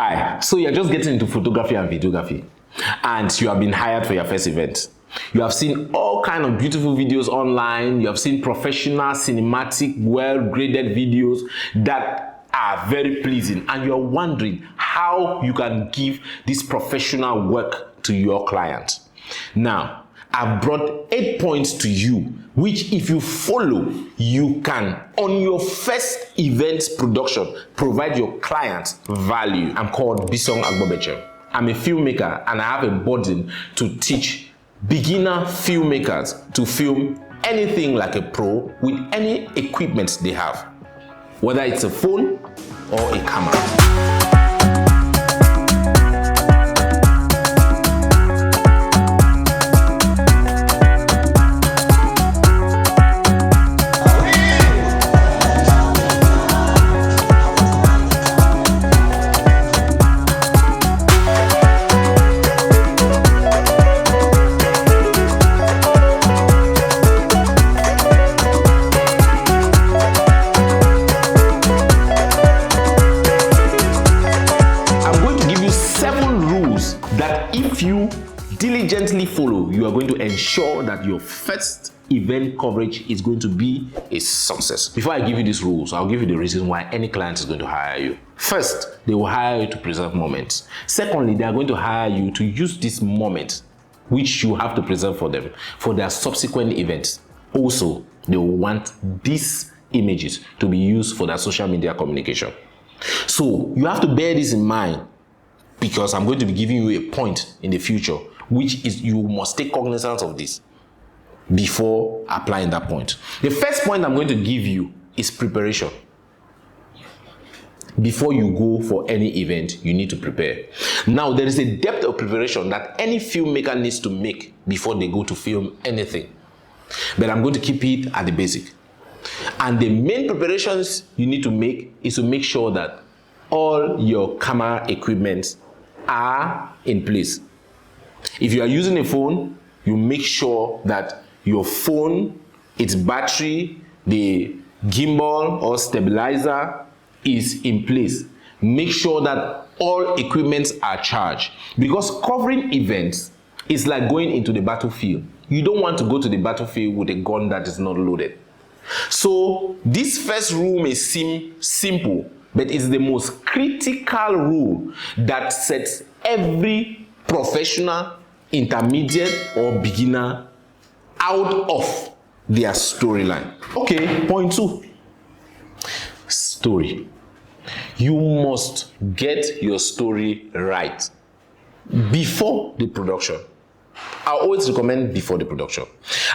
Hi, so you're just getting into photography and videography, and you have been hired for your first event. You have seen all kinds of beautiful videos online. You have seen professional, cinematic, well-graded videos that are very pleasing, and you're wondering how you can give this professional work to your client. Now, I've brought 8 points to you, which if you follow, you can, on your first event production, provide your client value. I'm called Bisong Agbobeche. I'm a filmmaker and I have a burden to teach beginner filmmakers to film anything like a pro with any equipment they have, whether it's a phone or a camera. That if you diligently follow, you are going to ensure that your first event coverage is going to be a success. Before I give you these rules, I'll give you the reason why any client is going to hire you. First, they will hire you to preserve moments. Secondly, they are going to hire you to use this moment, which you have to preserve for them, for their subsequent events. Also, they will want these images to be used for their social media communication. So you have to bear this in mind, because I'm going to be giving you a point in the future, which is you must take cognizance of this before applying that point. The first point I'm going to give you is preparation. Before you go for any event, you need to prepare. Now, there is a depth of preparation that any filmmaker needs to make before they go to film anything. But I'm going to keep it at the basic. And the main preparations you need to make is to make sure that all your camera equipment are in place. If you are using a phone, you make sure that your phone, its battery, the gimbal or stabilizer is in place. Make sure that all equipments are charged, because covering events is like going into the battlefield. You don't want to go to the battlefield with a gun that is not loaded. So this first rule may seem simple, but it's the most critical rule that sets every professional, intermediate, or beginner out of their storyline. Okay, point 2. Story. You must get your story right before the production. I always recommend before the production.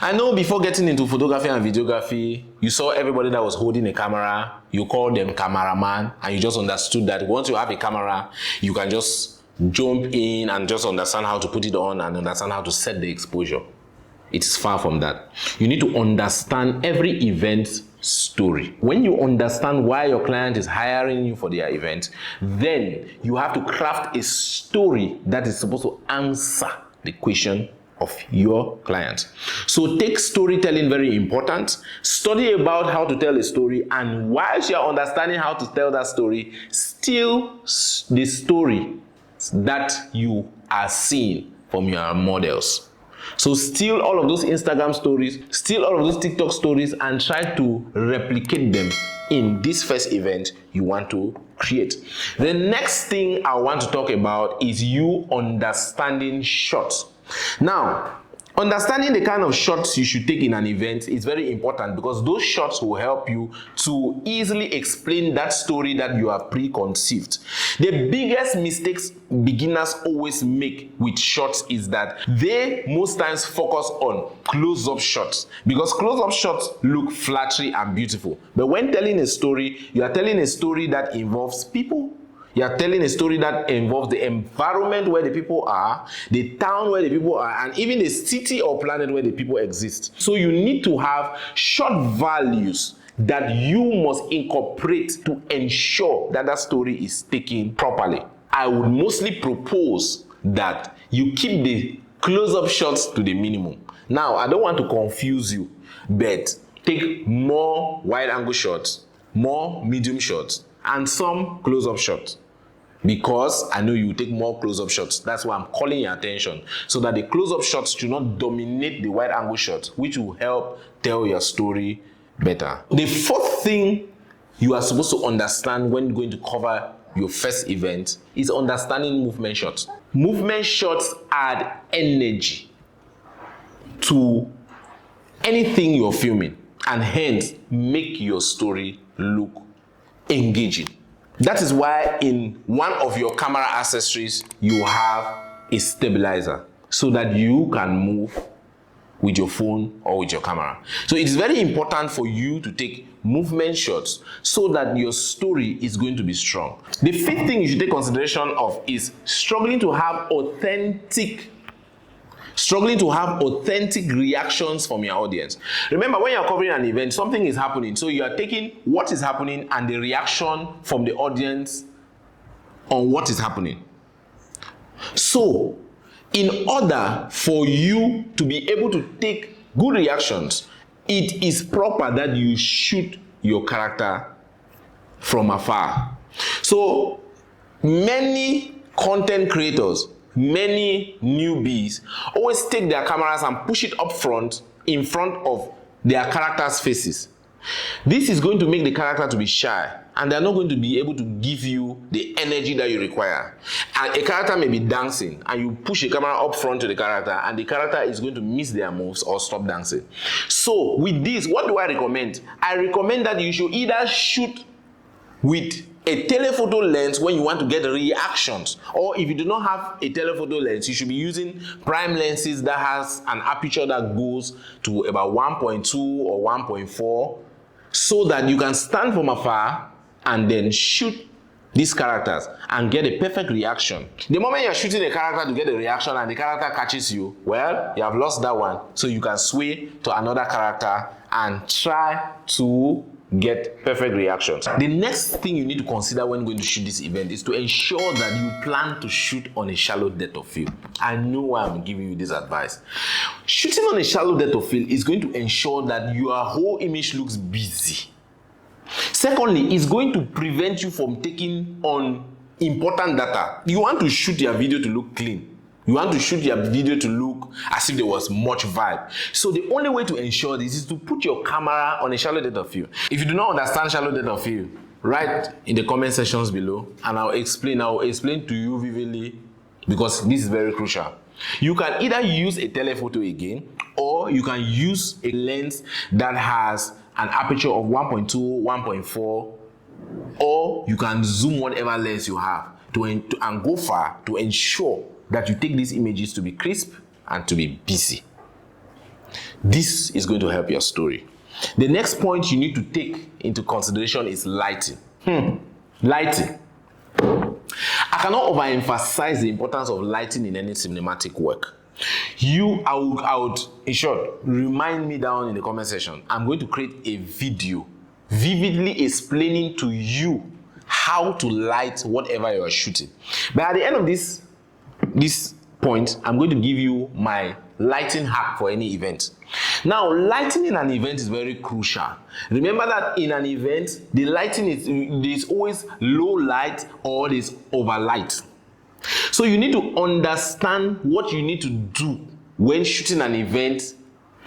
I know before getting into photography and videography, you saw everybody that was holding a camera, you called them cameraman, and you just understood that once you have a camera, you can just jump in and just understand how to put it on and understand how to set the exposure. It's far from that. You need to understand every event's story. When you understand why your client is hiring you for their event, then you have to craft a story that is supposed to answer the question of your client. So take storytelling very important. Study about how to tell a story, and whilst you are understanding how to tell that story, steal the story that you are seeing from your models. So steal all of those Instagram stories, steal all of those TikTok stories, and try to replicate them in this first event you want to create. The next thing I want to talk about is you understanding shots. Now, understanding the kind of shots you should take in an event is very important, because those shots will help you to easily explain that story that you have preconceived. The biggest mistakes beginners always make with shots is that they most times focus on close-up shots, because close-up shots look flattery and beautiful. But when telling a story, you are telling a story that involves people. You are telling a story that involves the environment where the people are, the town where the people are, and even the city or planet where the people exist. So you need to have short values that you must incorporate to ensure that that story is taken properly. I would mostly propose that you keep the close-up shots to the minimum. Now, I don't want to confuse you, but take more wide-angle shots, more medium shots, and some close-up shots. because I know you take more close-up shots. That's why I'm calling your attention, so that the close-up shots do not dominate the wide-angle shots, which will help tell your story better. The fourth thing you are supposed to understand when going to cover your first event is understanding movement shots. Movement shots add energy to anything you're filming and hence make your story look engaging. That is why in one of your camera accessories you have a stabilizer so that you can move with your phone or with your camera. So it's very important for you to take movement shots so that your story is going to be strong. The fifth thing you should take consideration of is struggling to have authentic reactions from your audience. Remember, when you're covering an event, something is happening. So you are taking what is happening and the reaction from the audience on what is happening. So, in order for you to be able to take good reactions, it is proper that you shoot your character from afar. So, many content creators, many newbies always take their cameras and push it up front in front of their characters' faces. This is going to make the character to be shy, and they're not going to be able to give you the energy that you require. And a character may be dancing and you push a camera up front to the character and the character is going to miss their moves or stop dancing. So with this, what do I recommend? I recommend that you should either shoot with a telephoto lens when you want to get reactions, or if you do not have a telephoto lens, you should be using prime lenses that has an aperture that goes to about 1.2 or 1.4, so that you can stand from afar and then shoot these characters and get a perfect reaction. The moment you're shooting a character to get a reaction and the character catches you, well, you have lost that one. So you can sway to another character and try to get perfect reactions. The next thing you need to consider when going to shoot this event is to ensure that you plan to shoot on a shallow depth of field. I know why I'm giving you this advice. Shooting on a shallow depth of field is going to ensure that your whole image looks busy. Secondly, it's going to prevent you from taking on important data. You want to shoot your video to look clean. You want to shoot your video to look as if there was much vibe. So the only way to ensure this is to put your camera on a shallow depth of field. If you do not understand shallow depth of field, write in the comment sections below and I'll explain to you vividly, because this is very crucial. You can either use a telephoto again, or you can use a lens that has an aperture of 1.2, 1.4, or you can zoom whatever lens you have and go far to ensure that you take these images to be crisp and to be busy. This is going to help your story. The next point you need to take into consideration is lighting. Lighting. I cannot overemphasize the importance of lighting in any cinematic work. I would, in short, remind me down in the comment section. I'm going to create a video vividly explaining to you how to light whatever you are shooting. But at the end of this point, I'm going to give you my lighting hack for any event. Now, lighting in an event is very crucial. Remember that in an event, the lighting there's always low light or there's overlight. So you need to understand what you need to do when shooting an event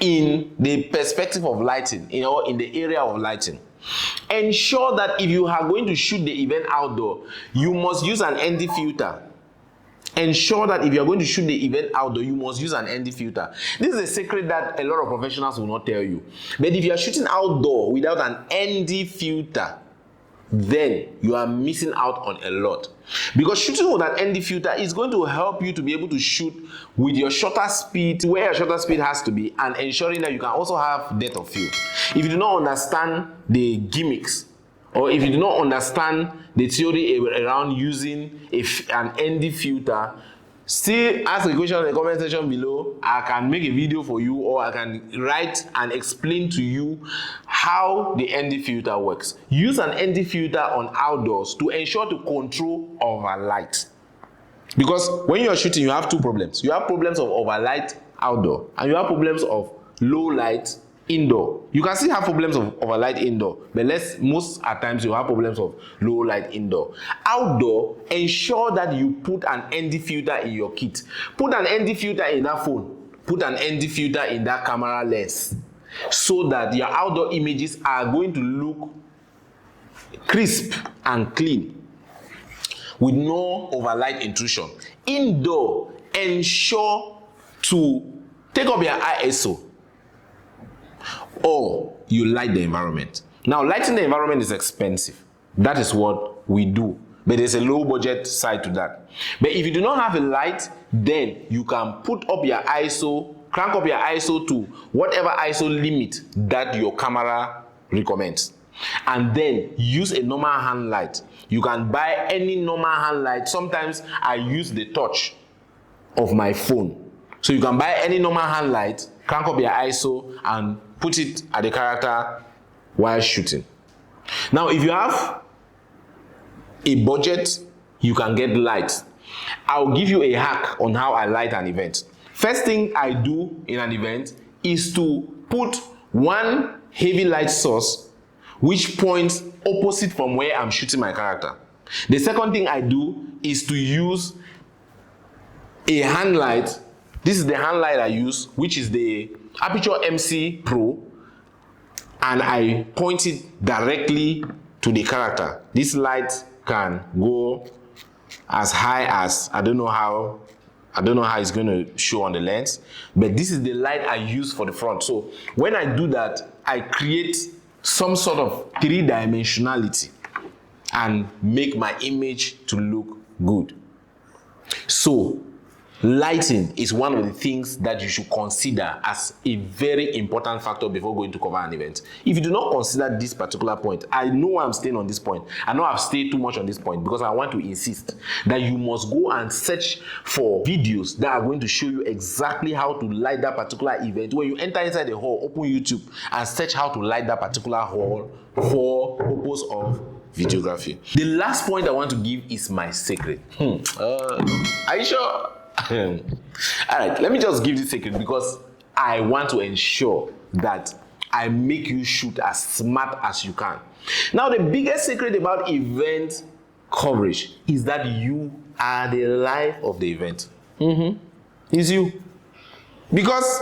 in the perspective of lighting, in the area of lighting. Ensure that if you are going to shoot the event outdoor, you must use an ND filter. Ensure that if you are going to shoot the event outdoor, you must use an ND filter. This is a secret that a lot of professionals will not tell you. But if you are shooting outdoor without an ND filter, then you are missing out on a lot. Because shooting with an ND filter is going to help you to be able to shoot with your shutter speed, where your shutter speed has to be, and ensuring that you can also have depth of field. If you do not understand the gimmicks, or if you do not understand the theory around using an ND filter, still ask a question in the comment section below. I can make a video for you, or I can write and explain to you how the ND filter works. Use an ND filter on outdoors to ensure to control overlight. Because when you are shooting, you have two problems. You have problems of overlight outdoor, and you have problems of low light indoor. You can still have problems of overlight indoor, but most at times you have problems of low light indoor. Outdoor, ensure that you put an ND filter in your kit. Put an ND filter in that phone. Put an ND filter in that camera lens, so that your outdoor images are going to look crisp and clean with no overlight intrusion. Indoor, ensure to take up your ISO, or you light the environment. Now, lighting the environment is expensive. That is what we do, but there's a low budget side to that. But if you do not have a light, then you can put up your ISO, crank up your ISO to whatever ISO limit that your camera recommends, and then use a normal hand light. You can buy any normal hand light. Sometimes I use the touch of my phone. So you can buy any normal hand light, crank up your ISO, and put it at the character while shooting. Now, if you have a budget, you can get lights. I'll give you a hack on how I light an event. First thing I do in an event is to put one heavy light source which points opposite from where I'm shooting my character. The second thing I do is to use a hand light. This is the hand light I use, which is the Aperture MC Pro, and I point it directly to the character. This light can go as high as, I don't know how it's going to show on the lens, but this is the light I use for the front. So when I do that, I create some sort of three-dimensionality and make my image to look good. So lighting is one of the things that you should consider as a very important factor before going to cover an event. If you do not consider this particular point, I know I'm staying on this point. I know I've stayed too much on this point because I want to insist that you must go and search for videos that are going to show you exactly how to light that particular event. When you enter inside the hall, open YouTube and search how to light that particular hall for purpose of videography. The last point I want to give is my secret. Are you sure? All right, let me just give this secret because I want to ensure that I make you shoot as smart as you can. Now, the biggest secret about event coverage is that you are the life of the event. It's you. Because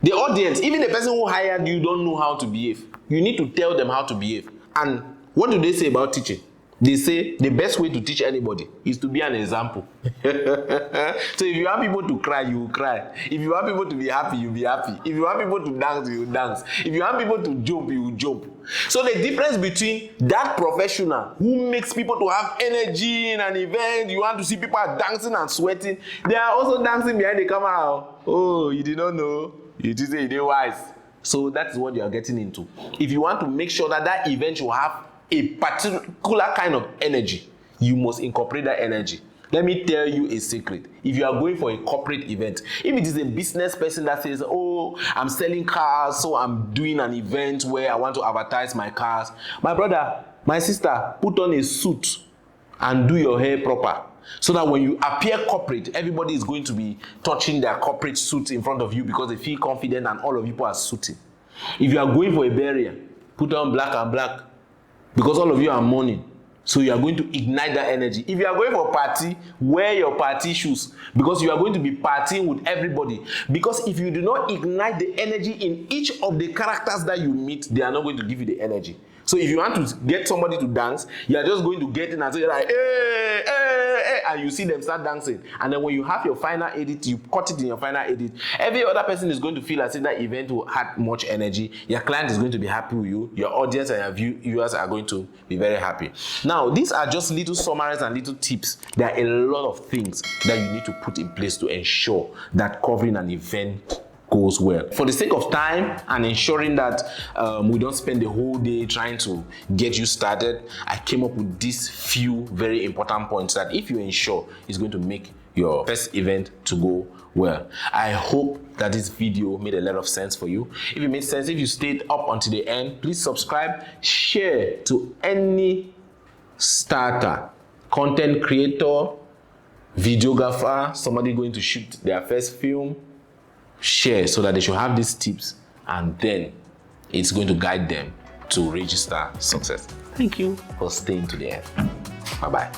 the audience, even the person who hired you, don't know how to behave. You need to tell them how to behave. And what do they say about teaching? They say the best way to teach anybody is to be an example. So if you want people to cry, you will cry. If you want people to be happy, you'll be happy. If you want people to dance, you will dance. If you want people to jump, you will jump. So the difference between that professional who makes people to have energy in an event, you want to see people are dancing and sweating, they are also dancing behind the camera. Oh, you did not know. You did say you didn't wise. So that's what you are getting into. If you want to make sure that that event will have a particular kind of energy, you must incorporate that energy. Let me tell you a secret. If you are going for a corporate event, if it is a business person that says, oh, I'm selling cars, so I'm doing an event where I want to advertise my cars, my brother, my sister, put on a suit and do your hair proper, so that when you appear corporate, everybody is going to be touching their corporate suit in front of you because they feel confident and all of you are suiting. If you are going for a burial, put on black and black, because all of you are mourning. So you are going to ignite that energy. If you are going for a party, wear your party shoes, because you are going to be partying with everybody. Because if you do not ignite the energy in each of the characters that you meet, they are not going to give you the energy. So if you want to get somebody to dance, you are just going to get in and say like, hey, hey, hey, and you see them start dancing. And then when you have your final edit, you cut it in your final edit. Every other person is going to feel as if that event had much energy. Your client is going to be happy with you. Your audience and your viewers are going to be very happy. Now, these are just little summaries and little tips. There are a lot of things that you need to put in place to ensure that covering an event goes well. For the sake of time and ensuring that we don't spend the whole day trying to get you started, I came up with these few very important points that if you ensure, is going to make your first event to go well. I hope that this video made a lot of sense for you. If it made sense, if you stayed up until the end, please subscribe, share to any starter, content creator, videographer, somebody going to shoot their first film. Share so that they should have these tips, and then it's going to guide them to register success. Thank you for staying to the end. Bye-bye.